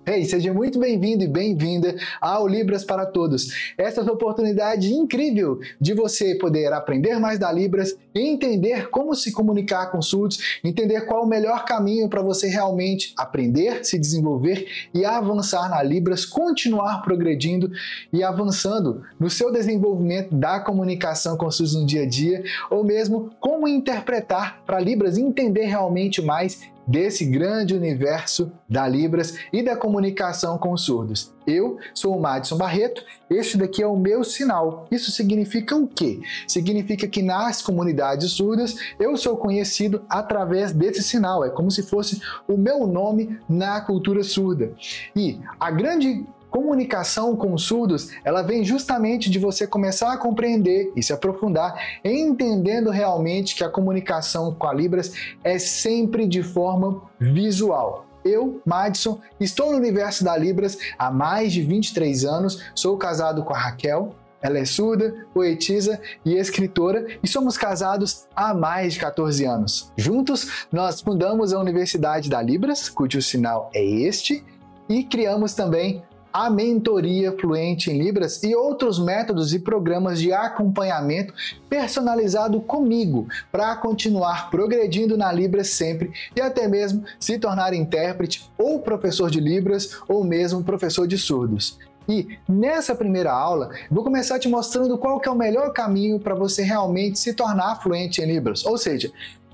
Hey, seja muito bem-vindo e bem-vinda ao Libras para Todos. Essa é uma oportunidade incrível de você poder aprender mais da Libras, entender como se comunicar com surdos, entender qual o melhor caminho para você realmente aprender, se desenvolver e avançar na Libras, continuar progredindo e avançando no seu desenvolvimento da comunicação com surdos no dia a dia, ou mesmo como interpretar para Libras entender realmente mais desse grande universo da Libras e da comunicação com os surdos. Eu sou o Madison Barreto, este daqui é o meu sinal. Isso significa o quê? Significa que nas comunidades surdas eu sou conhecido através desse sinal, é como se fosse o meu nome na cultura surda. E a grande comunicação com os surdos, ela vem justamente de você começar a compreender e se aprofundar, entendendo realmente que a comunicação com a Libras é sempre de forma visual. Eu, Madison, estou no universo da Libras há mais de 23 anos, sou casado com a Raquel. Ela é surda, poetisa e escritora e somos casados há mais de 14 anos. Juntos, nós fundamos a Universidade da Libras, cujo sinal é este, e criamos também a mentoria fluente em Libras e outros métodos e programas de acompanhamento personalizado comigo para continuar progredindo na Libras sempre e até mesmo se tornar intérprete ou professor de Libras ou mesmo professor de surdos. E nessa primeira aula, vou começar te mostrando qual que é o melhor caminho para você realmente se tornar fluente em Libras, ou seja,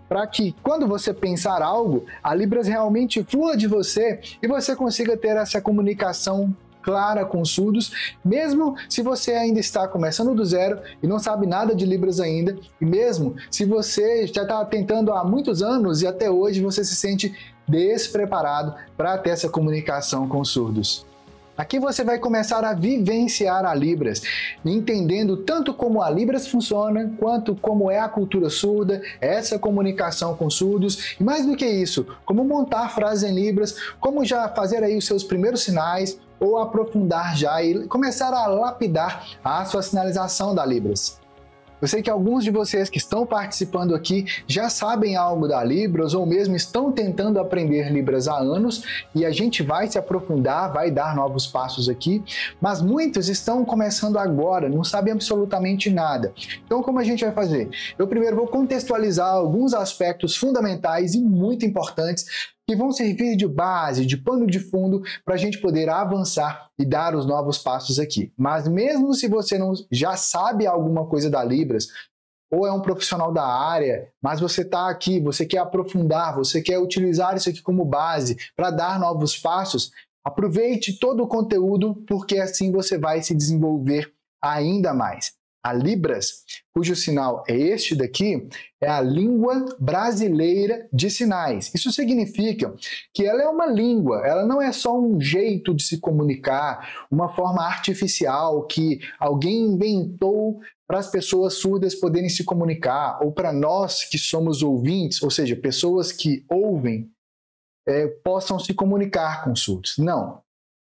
para que quando você pensar algo, a Libras realmente flua de você e você consiga ter essa comunicação clara com surdos, mesmo se você ainda está começando do zero e não sabe nada de Libras ainda, e mesmo se você já está tentando há muitos anos e até hoje você se sente despreparado para ter essa comunicação com surdos. Aqui você vai começar a vivenciar a Libras, entendendo tanto como a Libras funciona, quanto como é a cultura surda, essa comunicação com surdos, e mais do que isso, como montar frases em Libras, como já fazer aí os seus primeiros sinais, ou aprofundar já e começar a lapidar a sua sinalização da Libras. Eu sei que alguns de vocês que estão participando aqui já sabem algo da Libras ou mesmo estão tentando aprender Libras há anos e a gente vai se aprofundar, vai dar novos passos aqui, mas muitos estão começando agora, não sabem absolutamente nada. Então, como a gente vai fazer? Eu primeiro vou contextualizar alguns aspectos fundamentais e muito importantes que vão servir de base, de pano de fundo para a gente poder avançar e dar os novos passos aqui. Mas mesmo se você não já sabe alguma coisa da Libras, ou é um profissional da área, mas você está aqui, você quer aprofundar, você quer utilizar isso aqui como base para dar novos passos, aproveite todo o conteúdo, porque assim você vai se desenvolver ainda mais. A Libras, cujo sinal é este daqui, é a língua brasileira de sinais. Isso significa que ela é uma língua, ela não é só um jeito de se comunicar, uma forma artificial que alguém inventou para as pessoas surdas poderem se comunicar, ou para nós que somos ouvintes, ou seja, pessoas que ouvem, possam se comunicar com surdos. Não.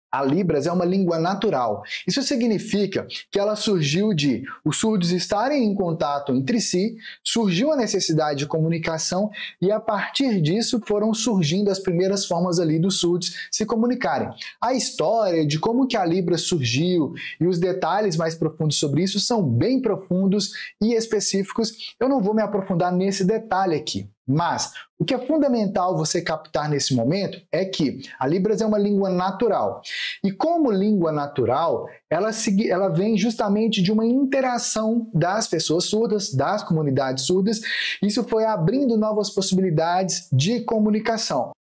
A Libras é uma língua natural. Isso significa que ela surgiu de os surdos estarem em contato entre si, surgiu a necessidade de comunicação e a partir disso foram surgindo as primeiras formas ali dos surdos se comunicarem. A história de como que a Libras surgiu e os detalhes mais profundos sobre isso são bem profundos e específicos. Eu não vou me aprofundar nesse detalhe aqui. Mas o que é fundamental você captar nesse momento é que a Libras é uma língua natural. E como língua natural, ela vem justamente de uma interação das pessoas surdas, das comunidades surdas. Isso foi abrindo novas possibilidades de comunicação.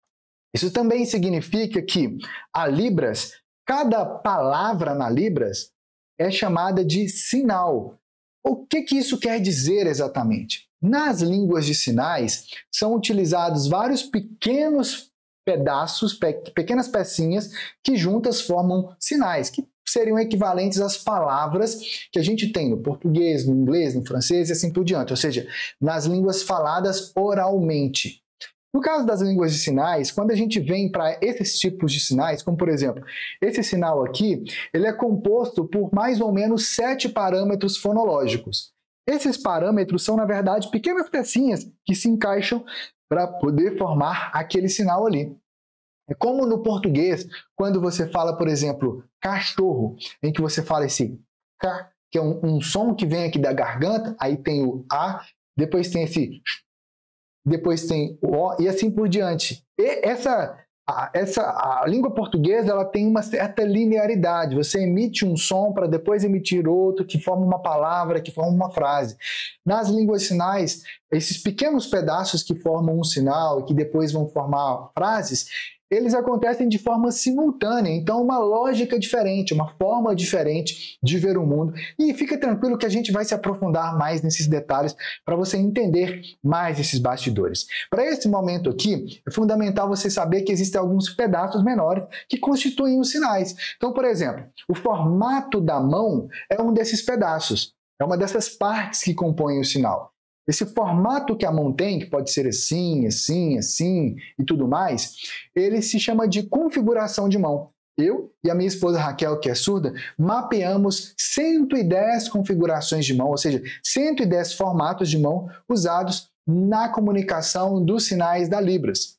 Isso também significa que a Libras, cada palavra na Libras é chamada de sinal. O que isso quer dizer exatamente? Nas línguas de sinais, são utilizados vários pequenos pedaços, pequenas pecinhas que juntas formam sinais, que seriam equivalentes às palavras que a gente tem no português, no inglês, no francês e assim por diante, ou seja, nas línguas faladas oralmente. No caso das línguas de sinais, quando a gente vem para esses tipos de sinais, como por exemplo, esse sinal aqui, ele é composto por mais ou menos 7 parâmetros fonológicos. Esses parâmetros são, na verdade, pequenas pecinhas que se encaixam para poder formar aquele sinal ali. É como no português, quando você fala, por exemplo, cachorro, em que você fala esse K, que é um som que vem aqui da garganta, aí tem o A, depois tem esse, depois tem o O, e assim por diante. E a língua portuguesa ela tem uma certa linearidade. Você emite um som para depois emitir outro, que forma uma palavra, que forma uma frase. Nas línguas sinais, esses pequenos pedaços que formam um sinal e que depois vão formar frases, eles acontecem de forma simultânea, então uma lógica diferente, uma forma diferente de ver o mundo. E fica tranquilo que a gente vai se aprofundar mais nesses detalhes para você entender mais esses bastidores. Para esse momento aqui, é fundamental você saber que existem alguns pedaços menores que constituem os sinais. Então, por exemplo, o formato da mão é um desses pedaços, é uma dessas partes que compõem o sinal. Esse formato que a mão tem, que pode ser assim, assim, assim e tudo mais, ele se chama de configuração de mão. Eu e a minha esposa Raquel, que é surda, mapeamos 110 configurações de mão, ou seja, 110 formatos de mão usados na comunicação dos sinais da Libras.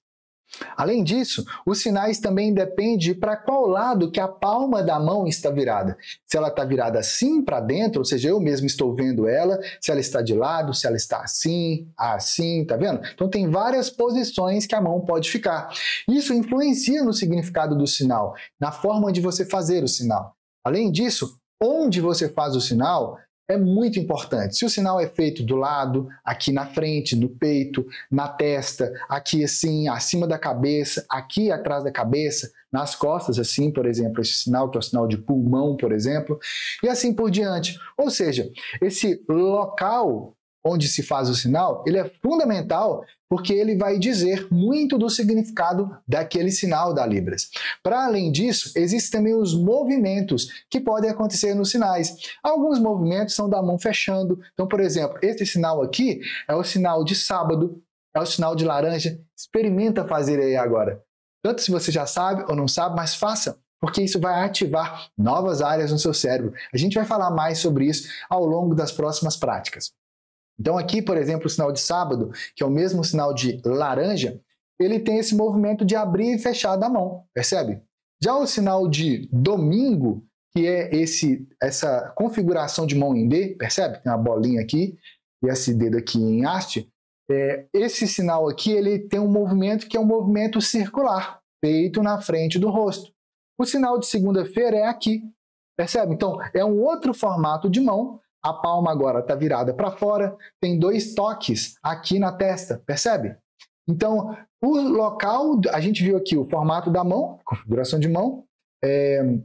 Além disso, os sinais também dependem para qual lado que a palma da mão está virada. Se ela está virada assim para dentro, ou seja, eu mesmo estou vendo ela, se ela está de lado, se ela está assim, assim, tá vendo? Então tem várias posições que a mão pode ficar. Isso influencia no significado do sinal, na forma de você fazer o sinal. Além disso, onde você faz o sinal é muito importante. Se o sinal é feito do lado, aqui na frente, do peito, na testa, aqui assim, acima da cabeça, aqui atrás da cabeça, nas costas, assim, por exemplo, esse sinal que é o sinal de pulmão, por exemplo, e assim por diante. Ou seja, esse local onde se faz o sinal, ele é fundamental porque ele vai dizer muito do significado daquele sinal da Libras. Para além disso, existem também os movimentos que podem acontecer nos sinais. Alguns movimentos são da mão fechando. Então, por exemplo, esse sinal aqui é o sinal de sábado, é o sinal de laranja. Experimenta fazer aí agora. Tanto se você já sabe ou não sabe, mas faça, porque isso vai ativar novas áreas no seu cérebro. A gente vai falar mais sobre isso ao longo das próximas práticas. Então aqui, por exemplo, o sinal de sábado, que é o mesmo sinal de laranja, ele tem esse movimento de abrir e fechar da mão, percebe? Já o sinal de domingo, que é essa configuração de mão em D, percebe? Tem uma bolinha aqui e esse dedo aqui em haste. Esse sinal aqui ele tem um movimento que é um movimento circular, feito na frente do rosto. O sinal de segunda-feira é aqui, percebe? Então é um outro formato de mão. A palma agora está virada para fora, tem 2 toques aqui na testa, percebe? Então, o local, a gente viu aqui o formato da mão, configuração de mão,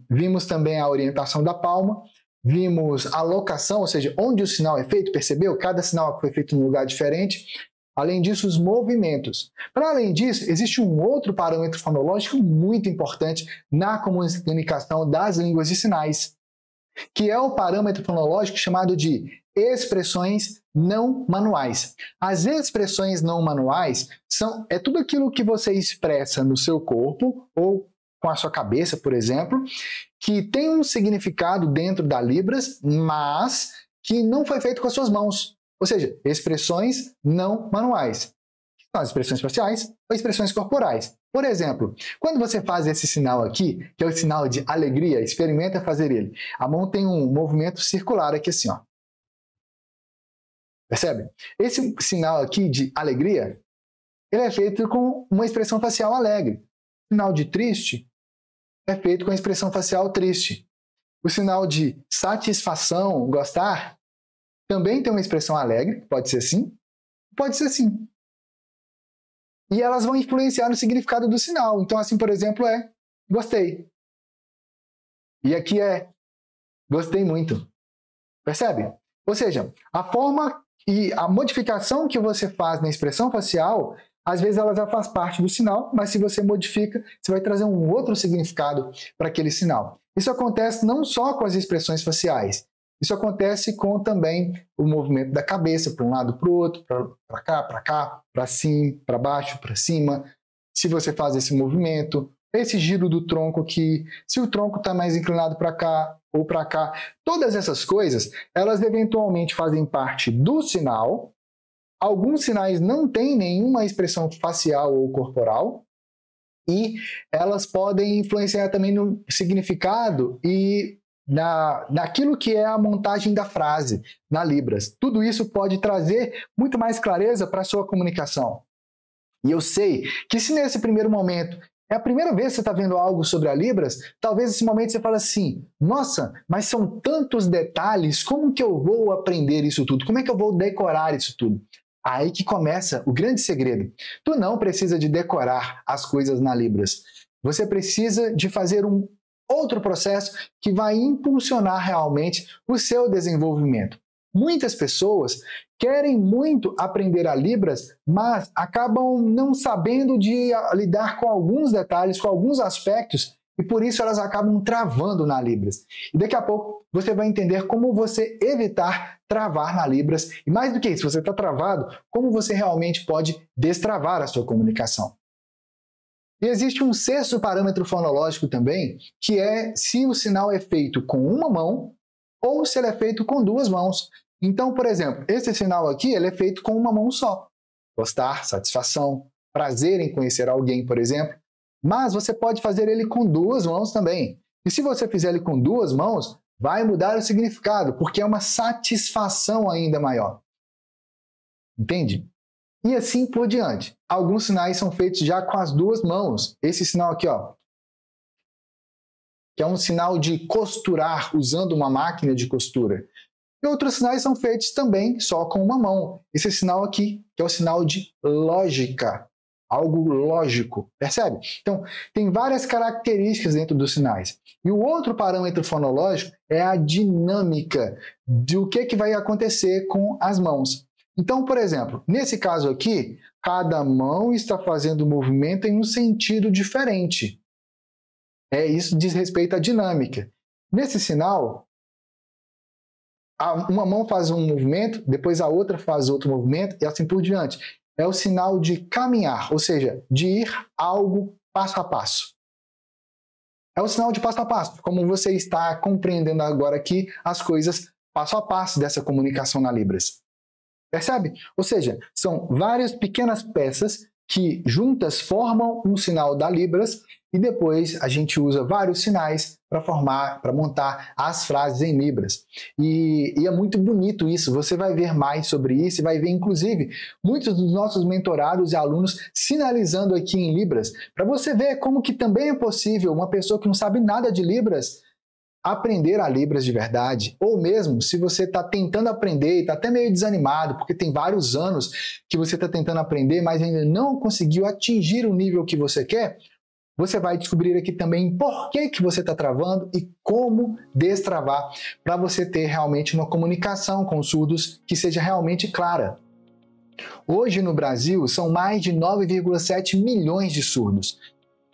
vimos também a orientação da palma, vimos a locação, ou seja, onde o sinal é feito, percebeu? Cada sinal foi feito em um lugar diferente. Além disso, os movimentos. Para além disso, existe um outro parâmetro fonológico muito importante na comunicação das línguas de sinais, que é o parâmetro fonológico chamado de expressões não manuais. As expressões não manuais é tudo aquilo que você expressa no seu corpo ou com a sua cabeça, por exemplo, que tem um significado dentro da Libras, mas que não foi feito com as suas mãos. Ou seja, expressões não manuais. São as expressões faciais ou expressões corporais. Por exemplo, quando você faz esse sinal aqui, que é o sinal de alegria, experimenta fazer ele. A mão tem um movimento circular aqui assim, ó. Percebe? Esse sinal aqui de alegria, ele é feito com uma expressão facial alegre. O sinal de triste é feito com a expressão facial triste. O sinal de satisfação, gostar, também tem uma expressão alegre, pode ser assim, pode ser assim. E elas vão influenciar no significado do sinal. Então, assim, por exemplo, é gostei. E aqui é gostei muito. Percebe? Ou seja, a forma e a modificação que você faz na expressão facial, às vezes ela já faz parte do sinal, mas se você modifica, você vai trazer um outro significado para aquele sinal. Isso acontece não só com as expressões faciais. Isso acontece com também o movimento da cabeça, para um lado, para o outro, para cá, para cima, para baixo, para cima. Se você faz esse movimento, esse giro do tronco aqui, se o tronco está mais inclinado para cá ou para cá, todas essas coisas, elas eventualmente fazem parte do sinal. Alguns sinais não têm nenhuma expressão facial ou corporal, e elas podem influenciar também no significado e naquilo que é a montagem da frase na Libras. Tudo isso pode trazer muito mais clareza para a sua comunicação. E eu sei que se nesse primeiro momento é a primeira vez que você está vendo algo sobre a Libras, talvez nesse momento você fale assim, nossa, mas são tantos detalhes, como que eu vou aprender isso tudo? Como é que eu vou decorar isso tudo? Aí que começa o grande segredo. Tu não precisa de decorar as coisas na Libras. Você precisa de fazer um outro processo que vai impulsionar realmente o seu desenvolvimento. Muitas pessoas querem muito aprender a Libras, mas acabam não sabendo de lidar com alguns detalhes, com alguns aspectos, e por isso elas acabam travando na Libras. E daqui a pouco você vai entender como você evitar travar na Libras, e mais do que isso, se você está travado, como você realmente pode destravar a sua comunicação. E existe um sexto parâmetro fonológico também, que é se o sinal é feito com uma mão ou se ele é feito com duas mãos. Então, por exemplo, esse sinal aqui ele é feito com uma mão só. Gostar, satisfação, prazer em conhecer alguém, por exemplo. Mas você pode fazer ele com duas mãos também. E se você fizer ele com duas mãos, vai mudar o significado, porque é uma satisfação ainda maior. Entende? E assim por diante. Alguns sinais são feitos já com as duas mãos. Esse sinal aqui, ó, que é um sinal de costurar usando uma máquina de costura. E outros sinais são feitos também só com uma mão. Esse sinal aqui, que é o sinal de lógica, algo lógico, percebe? Então, tem várias características dentro dos sinais. E o outro parâmetro fonológico é a dinâmica do que vai acontecer com as mãos. Então, por exemplo, nesse caso aqui, cada mão está fazendo o movimento em um sentido diferente. Isso diz respeito à dinâmica. Nesse sinal, uma mão faz um movimento, depois a outra faz outro movimento e assim por diante. É o sinal de caminhar, ou seja, de ir algo passo a passo. É o sinal de passo a passo, como você está compreendendo agora aqui as coisas passo a passo dessa comunicação na Libras. Percebe? Ou seja, são várias pequenas peças que juntas formam um sinal da Libras e depois a gente usa vários sinais para montar as frases em Libras. E é muito bonito isso, você vai ver mais sobre isso e vai ver, inclusive, muitos dos nossos mentorados e alunos sinalizando aqui em Libras, para você ver como que também é possível uma pessoa que não sabe nada de Libras aprender a Libras de verdade, ou mesmo se você está tentando aprender e está até meio desanimado, porque tem vários anos que você está tentando aprender, mas ainda não conseguiu atingir o nível que você quer, você vai descobrir aqui também por que você está travando e como destravar para você ter realmente uma comunicação com os surdos que seja realmente clara. Hoje no Brasil são mais de 9,7 milhões de surdos.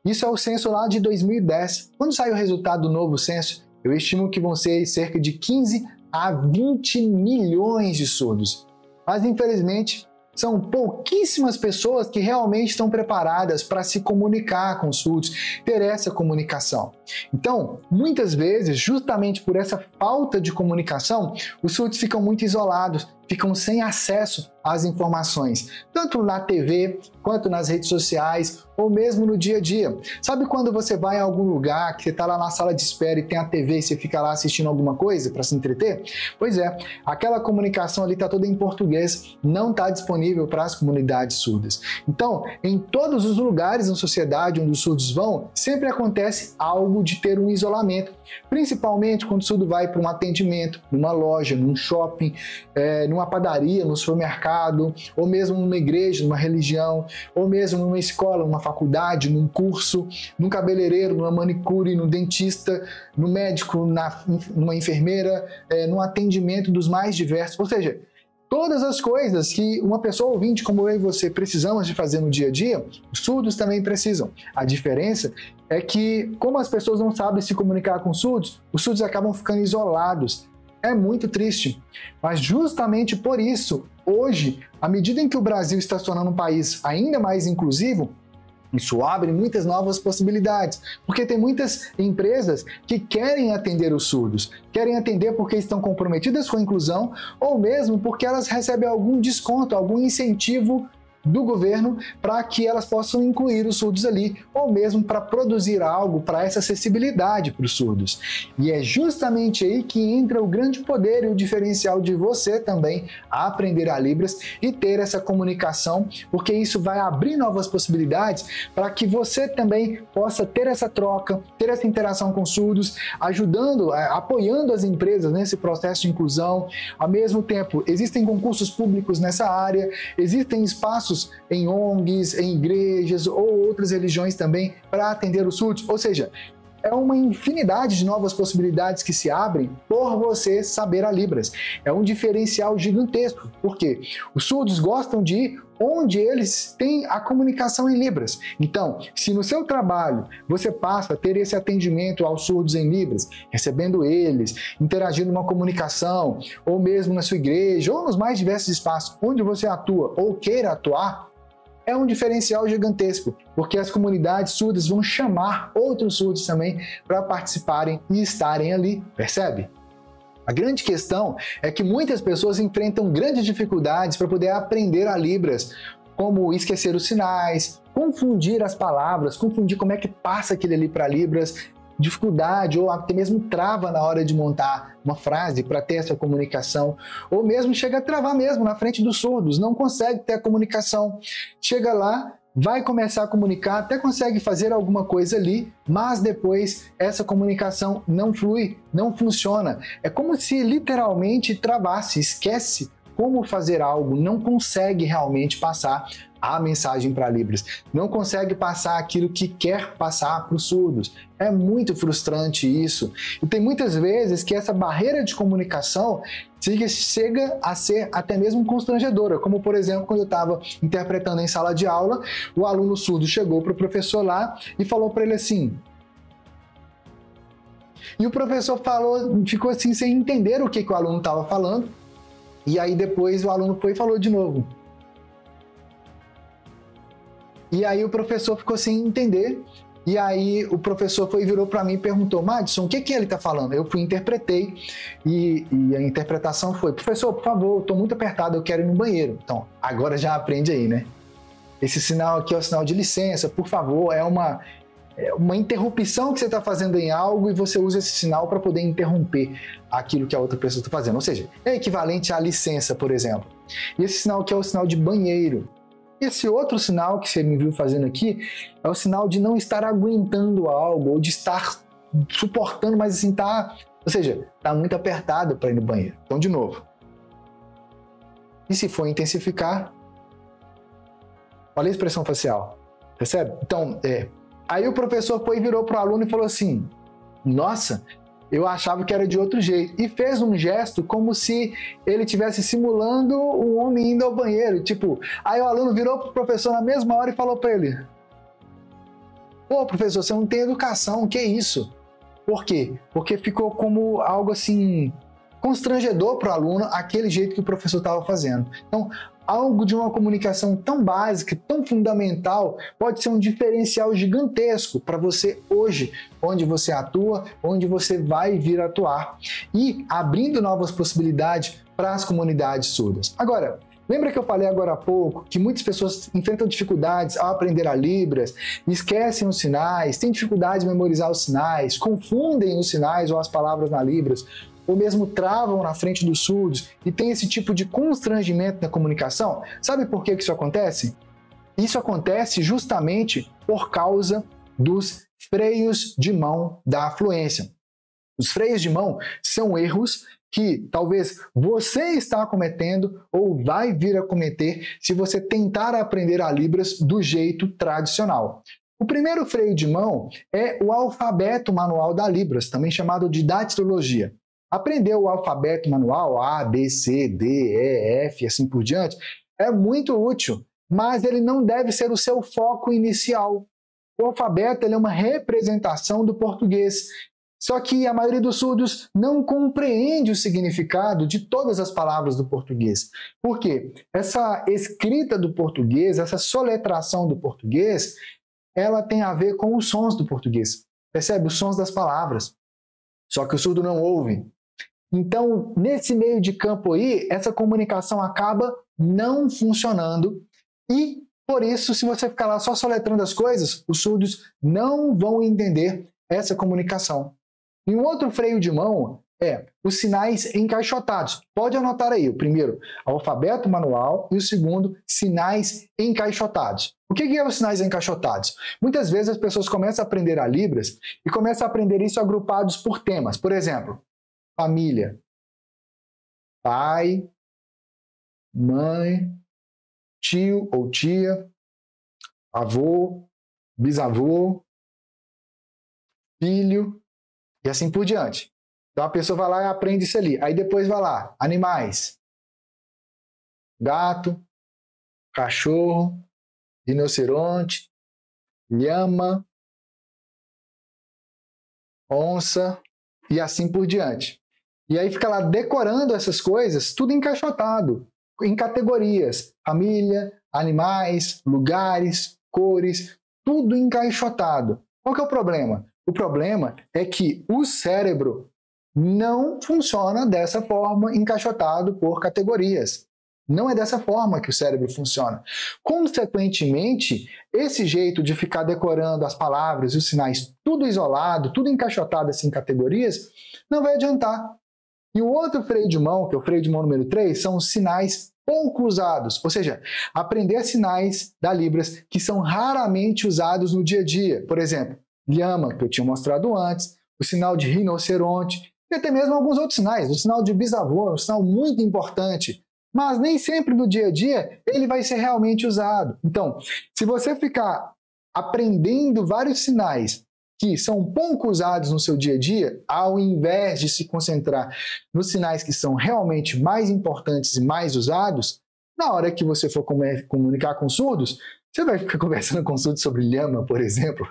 Isso é o censo lá de 2010. Quando sai o resultado do novo censo, eu estimo que vão ser cerca de 15 a 20 milhões de surdos. Mas, infelizmente, são pouquíssimas pessoas que realmente estão preparadas para se comunicar com os surdos, ter essa comunicação. Então, muitas vezes, justamente por essa falta de comunicação, os surdos ficam muito isolados, ficam sem acesso às informações, tanto na TV, quanto nas redes sociais, ou mesmo no dia a dia. Sabe quando você vai a algum lugar, que você está lá na sala de espera e tem a TV e você fica lá assistindo alguma coisa para se entreter? Pois é, aquela comunicação ali está toda em português, não está disponível para as comunidades surdas. Então, em todos os lugares na sociedade onde os surdos vão, sempre acontece algo de ter um isolamento, principalmente quando o surdo vai para um atendimento, numa loja, num shopping, numa padaria, no supermercado, ou mesmo numa igreja, numa religião, ou mesmo numa escola, numa faculdade, num curso, num cabeleireiro, numa manicure, no dentista, no médico, numa enfermeira, num atendimento dos mais diversos. Ou seja, todas as coisas que uma pessoa ouvinte como eu e você precisamos de fazer no dia a dia, os surdos também precisam. A diferença é que, como as pessoas não sabem se comunicar com os surdos acabam ficando isolados. É muito triste, mas justamente por isso, hoje, à medida em que o Brasil está se tornando um país ainda mais inclusivo, isso abre muitas novas possibilidades, porque tem muitas empresas que querem atender os surdos, querem atender porque estão comprometidas com a inclusão ou mesmo porque elas recebem algum desconto, algum incentivo do governo para que elas possam incluir os surdos ali, ou mesmo para produzir algo para essa acessibilidade para os surdos. E é justamente aí que entra o grande poder e o diferencial de você também aprender a Libras e ter essa comunicação, porque isso vai abrir novas possibilidades para que você também possa ter essa troca, ter essa interação com surdos, ajudando, apoiando as empresas nesse processo de inclusão. Ao mesmo tempo, existem concursos públicos nessa área, existem espaços em ONGs, em igrejas ou outras religiões também para atender os surdos, ou seja, é uma infinidade de novas possibilidades que se abrem por você saber a Libras. É um diferencial gigantesco, porque os surdos gostam de ir onde eles têm a comunicação em Libras. Então, se no seu trabalho você passa a ter esse atendimento aos surdos em Libras, recebendo eles, interagindo numa comunicação, ou mesmo na sua igreja, ou nos mais diversos espaços onde você atua ou queira atuar, é um diferencial gigantesco, porque as comunidades surdas vão chamar outros surdos também para participarem e estarem ali, percebe? A grande questão é que muitas pessoas enfrentam grandes dificuldades para poder aprender a Libras, como esquecer os sinais, confundir as palavras, confundir como é que passa aquele ali para Libras, dificuldade ou até mesmo trava na hora de montar uma frase para ter essa comunicação, ou mesmo chega a travar mesmo na frente dos surdos, não consegue ter a comunicação, chega lá, vai começar a comunicar, até consegue fazer alguma coisa ali, mas depois essa comunicação não flui, não funciona. É como se literalmente travasse, esquece como fazer algo, não consegue realmente passar a mensagem para Libras, não consegue passar aquilo que quer passar para os surdos. É muito frustrante isso. E tem muitas vezes que essa barreira de comunicação chega a ser até mesmo constrangedora, como por exemplo, quando eu estava interpretando em sala de aula, o aluno surdo chegou para o professor lá e falou para ele assim, e o professor ficou assim sem entender o que o aluno estava falando, e aí depois o aluno foi e falou de novo. E aí o professor ficou sem entender, e aí o professor virou para mim e perguntou, Madison, o que ele está falando? Eu fui interpretei, e a interpretação foi, professor, por favor, estou muito apertado, eu quero ir no banheiro. Então, agora já aprende aí, né? Esse sinal aqui é o sinal de licença, por favor, é uma interrupção que você está fazendo em algo e você usa esse sinal para poder interromper aquilo que a outra pessoa está fazendo. Ou seja, é equivalente à licença, por exemplo. E esse sinal aqui é o sinal de banheiro. Esse outro sinal que você me viu fazendo aqui é o sinal de não estar aguentando algo ou de estar suportando, mas assim, ou seja, está muito apertado para ir no banheiro. Então, de novo. E se for intensificar, olha a expressão facial, percebe? Então, aí o professor virou para o aluno e falou assim, nossa, eu achava que era de outro jeito, e fez um gesto como se ele estivesse simulando um homem indo ao banheiro, tipo, aí o aluno virou para o professor na mesma hora e falou para ele, pô, professor, você não tem educação, o que é isso? Por quê? Porque ficou como algo assim, constrangedor para o aluno, aquele jeito que o professor estava fazendo. Então, algo de uma comunicação tão básica, tão fundamental, pode ser um diferencial gigantesco para você hoje, onde você atua, onde você vai vir atuar, e abrindo novas possibilidades para as comunidades surdas. Agora, lembra que eu falei agora há pouco que muitas pessoas enfrentam dificuldades ao aprender a Libras, esquecem os sinais, têm dificuldade de memorizar os sinais, confundem os sinais ou as palavras na Libras, ou mesmo travam na frente dos surdos e tem esse tipo de constrangimento na comunicação? Sabe por que isso acontece? Isso acontece justamente por causa dos freios de mão da fluência. Os freios de mão são erros que talvez você está cometendo ou vai vir a cometer se você tentar aprender a Libras do jeito tradicional. O primeiro freio de mão é o alfabeto manual da Libras, também chamado de datilologia. Aprender o alfabeto manual, A, B, C, D, E, F e assim por diante, é muito útil, mas ele não deve ser o seu foco inicial. O alfabeto é uma representação do português, só que a maioria dos surdos não compreende o significado de todas as palavras do português. Por quê? Essa escrita do português, essa soletração do português, ela tem a ver com os sons do português. Percebe? Os sons das palavras. Só que o surdo não ouve. Então, nesse meio de campo aí, essa comunicação acaba não funcionando E, por isso, se você ficar lá só soletrando as coisas, os surdos não vão entender essa comunicação. E um outro freio de mão é os sinais encaixotados. Pode anotar aí, o primeiro, alfabeto manual, e o segundo, sinais encaixotados. O que é os sinais encaixotados? Muitas vezes as pessoas começam a aprender a Libras e começam a aprender isso agrupados por temas. Por exemplo, família, pai, mãe, tio ou tia, avô, bisavô, filho e assim por diante. Então a pessoa vai lá e aprende isso ali. Aí depois vai lá, animais, gato, cachorro, rinoceronte, lhama, onça e assim por diante. E aí fica lá decorando essas coisas, tudo encaixotado, em categorias, família, animais, lugares, cores, tudo encaixotado. Qual que é o problema? O problema é que o cérebro não funciona dessa forma, encaixotado por categorias. Não é dessa forma que o cérebro funciona. Consequentemente, esse jeito de ficar decorando as palavras e os sinais tudo isolado, tudo encaixotado assim, em categorias, não vai adiantar. E o outro freio de mão, que é o freio de mão número 3, são os sinais pouco usados. Ou seja, aprender sinais da Libras que são raramente usados no dia a dia. Por exemplo, lhama, que eu tinha mostrado antes, o sinal de rinoceronte, e até mesmo alguns outros sinais. O sinal de bisavô é um sinal muito importante, mas nem sempre no dia a dia ele vai ser realmente usado. Então, se você ficar aprendendo vários sinais que são pouco usados no seu dia a dia, ao invés de se concentrar nos sinais que são realmente mais importantes e mais usados, na hora que você for comunicar com surdos, você vai ficar conversando com surdos sobre lhama, por exemplo,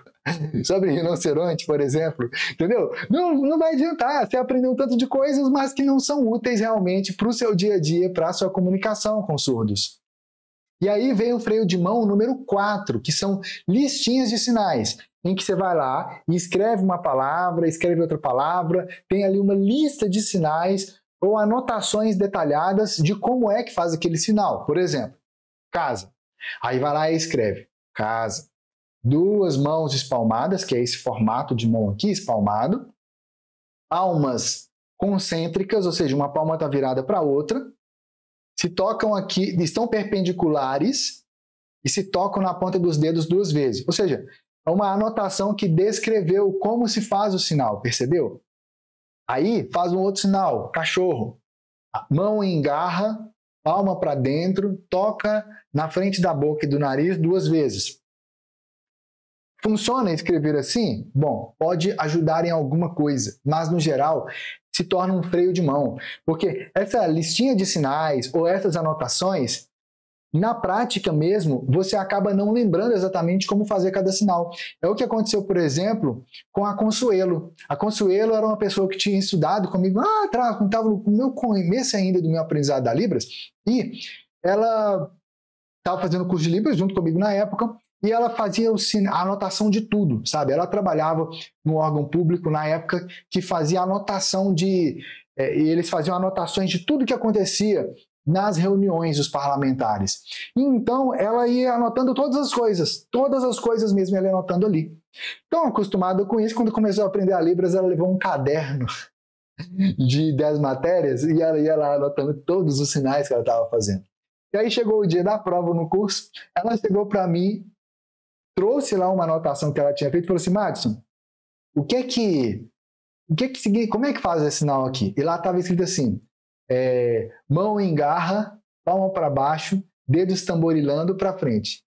sobre rinoceronte, por exemplo, entendeu? Não vai adiantar, você aprendeu um tanto de coisas, mas que não são úteis realmente para o seu dia a dia, para a sua comunicação com surdos. E aí vem o freio de mão número 4, que são listinhas de sinais, em que você vai lá e escreve uma palavra, escreve outra palavra, tem ali uma lista de sinais ou anotações detalhadas de como é que faz aquele sinal. Por exemplo, casa. Aí vai lá e escreve casa. 2 mãos espalmadas, que é esse formato de mão aqui, espalmado. Palmas concêntricas, ou seja, uma palma está virada para a outra. Se tocam aqui, estão perpendiculares e se tocam na ponta dos dedos 2 vezes. Ou seja, é uma anotação que descreveu como se faz o sinal, percebeu? Aí faz um outro sinal, cachorro. Mão engarra, palma para dentro, toca na frente da boca e do nariz 2 vezes. Funciona escrever assim? Bom, pode ajudar em alguma coisa, mas no geral se torna um freio de mão, porque essa listinha de sinais ou essas anotações, na prática mesmo, você acaba não lembrando exatamente como fazer cada sinal. É o que aconteceu, por exemplo, com a Consuelo. A Consuelo era uma pessoa que tinha estudado comigo lá atrás, quando estava no meu começo ainda do meu aprendizado da Libras, e ela estava fazendo curso de Libras junto comigo na época, e ela fazia a anotação de tudo, sabe? Ela trabalhava no órgão público na época que fazia anotação de... eles faziam anotações de tudo que acontecia nas reuniões dos parlamentares. E então ela ia anotando todas as coisas mesmo ela ia anotando ali. Então, acostumada com isso, quando começou a aprender a Libras, ela levou um caderno de 10 matérias e ela ia lá anotando todos os sinais que ela estava fazendo. E aí chegou o dia da prova no curso, ela chegou para mim, trouxe lá uma anotação que ela tinha feito e falou assim: Madison, como é que faz esse sinal aqui? E lá estava escrito assim: mão em garra, palma para baixo, dedos tamborilando para frente.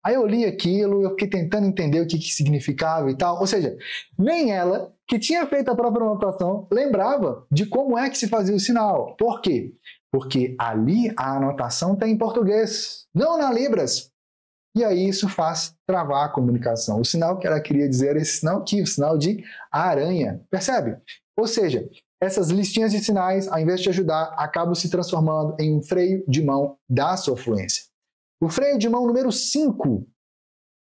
Aí eu li aquilo, eu fiquei tentando entender o que significava e tal. Ou seja, nem ela, que tinha feito a própria anotação, lembrava de como é que se fazia o sinal. Por quê? Porque ali a anotação está em português, não na Libras. E aí isso faz travar a comunicação. O sinal que ela queria dizer era esse sinal aqui, o sinal de aranha. Percebe? Ou seja, essas listinhas de sinais, ao invés de ajudar, acabam se transformando em um freio de mão da sua fluência. O freio de mão número 5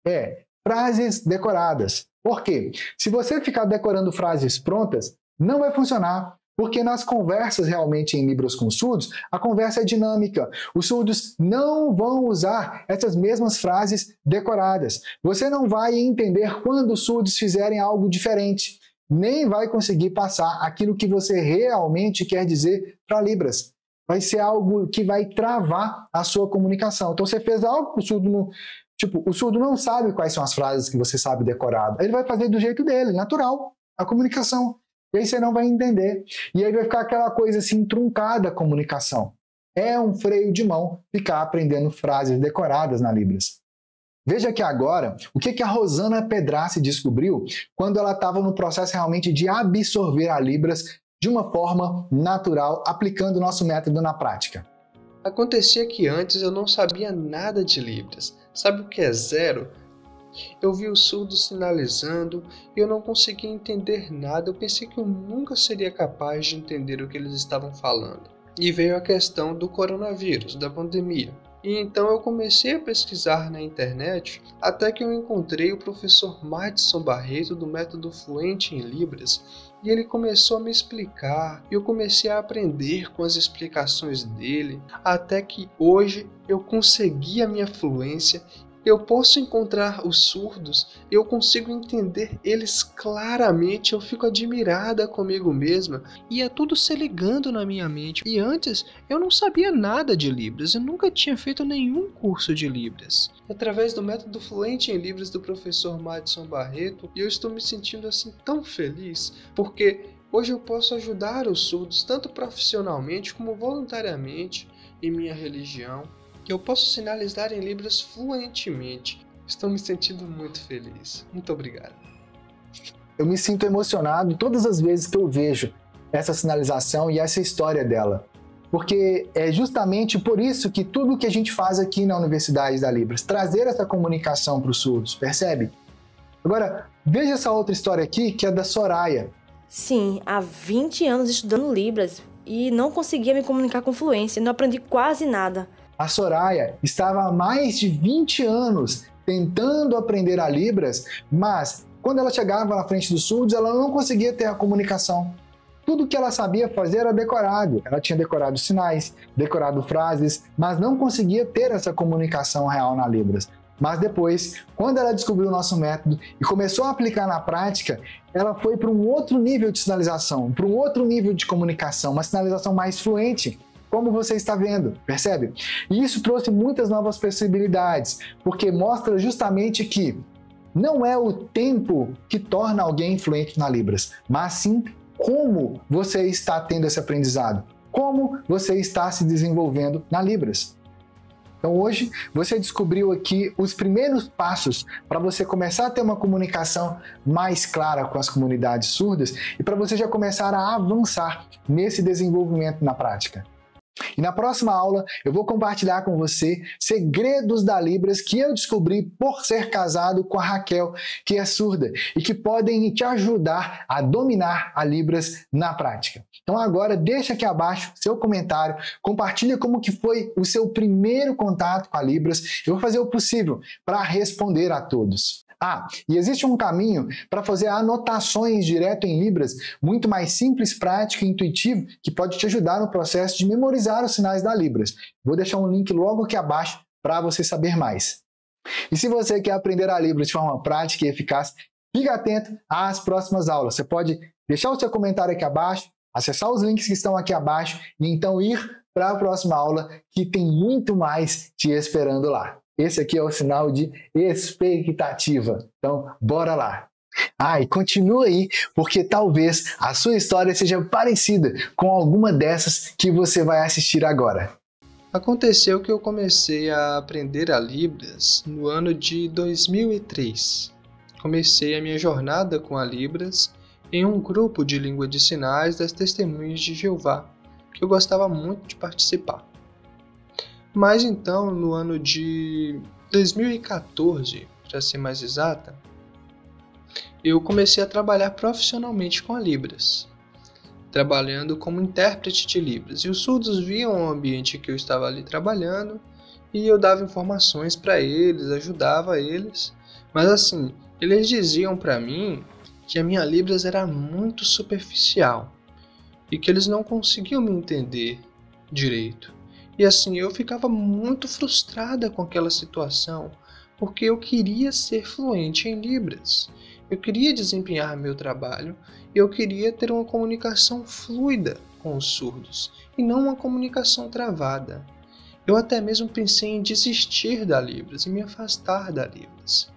é frases decoradas. Por quê? Se você ficar decorando frases prontas, não vai funcionar. Porque nas conversas realmente em Libras com surdos, a conversa é dinâmica. Os surdos não vão usar essas mesmas frases decoradas. Você não vai entender quando os surdos fizerem algo diferente, nem vai conseguir passar aquilo que você realmente quer dizer para Libras. Vai ser algo que vai travar a sua comunicação. Então você fez algo que o surdo não... Tipo, o surdo não sabe quais são as frases que você sabe decorado. Ele vai fazer do jeito dele, natural, a comunicação. E aí você não vai entender. E aí vai ficar aquela coisa assim, truncada a comunicação. É um freio de mão ficar aprendendo frases decoradas na Libras. Veja aqui agora o que a Rosana Pedrassi descobriu quando ela estava no processo realmente de absorver a Libras de uma forma natural, aplicando o nosso método na prática. Acontecia que antes eu não sabia nada de Libras. Sabe o que é zero? Eu vi os surdos sinalizando e eu não conseguia entender nada. Eu pensei que eu nunca seria capaz de entender o que eles estavam falando. E veio a questão do coronavírus, da pandemia. E então eu comecei a pesquisar na internet até que eu encontrei o professor Madison Barreto do método Fluente em Libras e ele começou a me explicar e eu comecei a aprender com as explicações dele até que hoje eu consegui a minha fluência. Eu posso encontrar os surdos, eu consigo entender eles claramente, eu fico admirada comigo mesma e é tudo se ligando na minha mente. E antes eu não sabia nada de Libras, eu nunca tinha feito nenhum curso de Libras. Através do método Fluente em Libras do professor Madison Barreto, eu estou me sentindo assim tão feliz, porque hoje eu posso ajudar os surdos tanto profissionalmente como voluntariamente em minha religião. Eu posso sinalizar em Libras fluentemente. Estou me sentindo muito feliz. Muito obrigado. Eu me sinto emocionado todas as vezes que eu vejo essa sinalização e essa história dela. Porque é justamente por isso que tudo que a gente faz aqui na Universidade da Libras, trazer essa comunicação para os surdos, percebe? Agora, veja essa outra história aqui, que é da Soraya. Sim, há 20 anos estudando Libras e não conseguia me comunicar com fluência, não aprendi quase nada. A Soraya estava há mais de 20 anos tentando aprender a Libras, mas quando ela chegava na frente dos surdos, ela não conseguia ter a comunicação. Tudo que ela sabia fazer era decorado. Ela tinha decorado sinais, decorado frases, mas não conseguia ter essa comunicação real na Libras. Mas depois, quando ela descobriu o nosso método e começou a aplicar na prática, ela foi para um outro nível de sinalização, para um outro nível de comunicação, uma sinalização mais fluente, como você está vendo, percebe? E isso trouxe muitas novas possibilidades, porque mostra justamente que não é o tempo que torna alguém fluente na Libras, mas sim como você está tendo esse aprendizado, como você está se desenvolvendo na Libras. Então hoje você descobriu aqui os primeiros passos para você começar a ter uma comunicação mais clara com as comunidades surdas e para você já começar a avançar nesse desenvolvimento na prática. E na próxima aula eu vou compartilhar com você segredos da Libras que eu descobri por ser casado com a Raquel, que é surda, e que podem te ajudar a dominar a Libras na prática. Então agora deixa aqui abaixo seu comentário, compartilha como que foi o seu primeiro contato com a Libras. Eu vou fazer o possível para responder a todos. E existe um caminho para fazer anotações direto em Libras, muito mais simples, prático e intuitivo, que pode te ajudar no processo de memorizar os sinais da Libras. Vou deixar um link logo aqui abaixo para você saber mais. E se você quer aprender a Libras de forma prática e eficaz, fique atento às próximas aulas. Você pode deixar o seu comentário aqui abaixo, acessar os links que estão aqui abaixo e então ir para a próxima aula, que tem muito mais te esperando lá. Esse aqui é o sinal de expectativa. Então, bora lá! E continua aí, porque talvez a sua história seja parecida com alguma dessas que você vai assistir agora. Aconteceu que eu comecei a aprender a Libras no ano de 2003. Comecei a minha jornada com a Libras em um grupo de língua de sinais das Testemunhas de Jeová, que eu gostava muito de participar. Mas então, no ano de 2014, para ser mais exata, eu comecei a trabalhar profissionalmente com a Libras, trabalhando como intérprete de Libras. E os surdos viam o ambiente que eu estava ali trabalhando e eu dava informações para eles, ajudava eles. Mas assim, eles diziam para mim que a minha Libras era muito superficial. e que eles não conseguiam me entender direito. E assim, eu ficava muito frustrada com aquela situação, porque eu queria ser fluente em Libras. Eu queria desempenhar meu trabalho e eu queria ter uma comunicação fluida com os surdos e não uma comunicação travada. Eu até mesmo pensei em desistir da Libras e me afastar da Libras.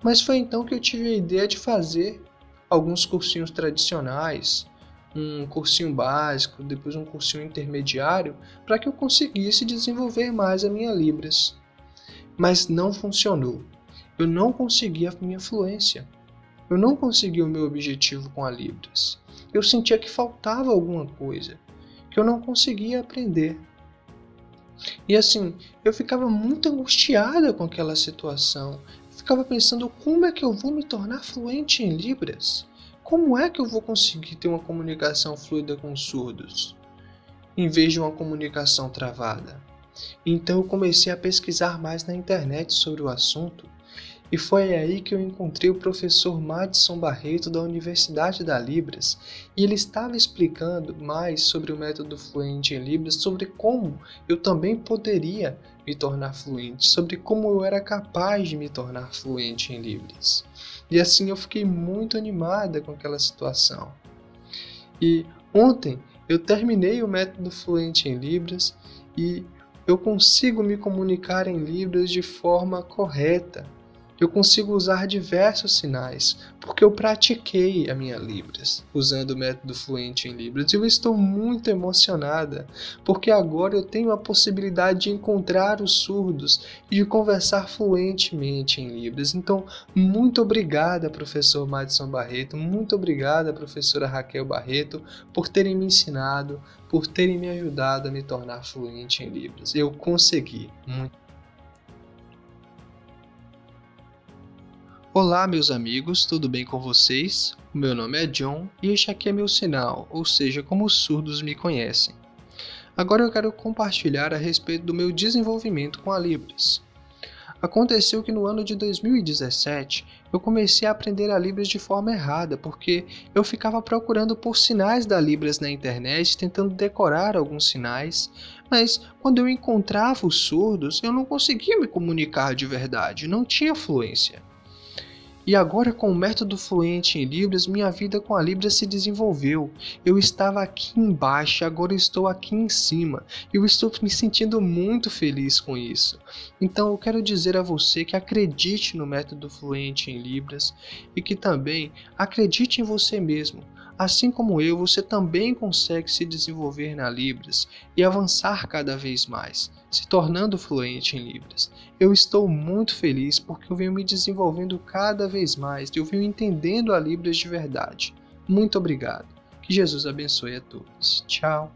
Mas foi então que eu tive a ideia de fazer alguns cursinhos tradicionais, um cursinho básico, depois um cursinho intermediário, para que eu conseguisse desenvolver mais a minha Libras. Mas não funcionou. Eu não consegui a minha fluência. Eu não consegui o meu objetivo com a Libras. Eu sentia que faltava alguma coisa, que eu não conseguia aprender. E assim, eu ficava muito angustiada com aquela situação. Eu ficava pensando, como é que eu vou me tornar fluente em Libras? Como é que eu vou conseguir ter uma comunicação fluida com os surdos, em vez de uma comunicação travada? Então eu comecei a pesquisar mais na internet sobre o assunto, e foi aí que eu encontrei o professor Madison Barreto da Universidade da Libras, e ele estava explicando mais sobre o método fluente em Libras, sobre como eu também poderia me tornar fluente, sobre como eu era capaz de me tornar fluente em Libras. E assim eu fiquei muito animada com aquela situação. E ontem eu terminei o método fluente em Libras e eu consigo me comunicar em Libras de forma correta. Eu consigo usar diversos sinais, porque eu pratiquei a minha Libras, usando o método fluente em Libras. Eu estou muito emocionada, porque agora eu tenho a possibilidade de encontrar os surdos e de conversar fluentemente em Libras. Então, muito obrigada, professor Madison Barreto, muito obrigada, professora Raquel Barreto, por terem me ensinado, por terem me ajudado a me tornar fluente em Libras. Eu consegui. Olá, meus amigos, tudo bem com vocês? O meu nome é John e este aqui é meu sinal, ou seja, como os surdos me conhecem. Agora eu quero compartilhar a respeito do meu desenvolvimento com a Libras. Aconteceu que no ano de 2017 eu comecei a aprender a Libras de forma errada, porque eu ficava procurando por sinais da Libras na internet, tentando decorar alguns sinais, mas quando eu encontrava os surdos eu não conseguia me comunicar de verdade, não tinha fluência. E agora, com o método fluente em Libras, minha vida com a Libras se desenvolveu. Eu estava aqui embaixo, agora eu estou aqui em cima. Eu estou me sentindo muito feliz com isso. Então eu quero dizer a você que acredite no método fluente em Libras e que também acredite em você mesmo. Assim como eu, você também consegue se desenvolver na Libras e avançar cada vez mais, se tornando fluente em Libras. Eu estou muito feliz porque eu venho me desenvolvendo cada vez mais e eu venho entendendo a Libras de verdade. Muito obrigado. Que Jesus abençoe a todos. Tchau.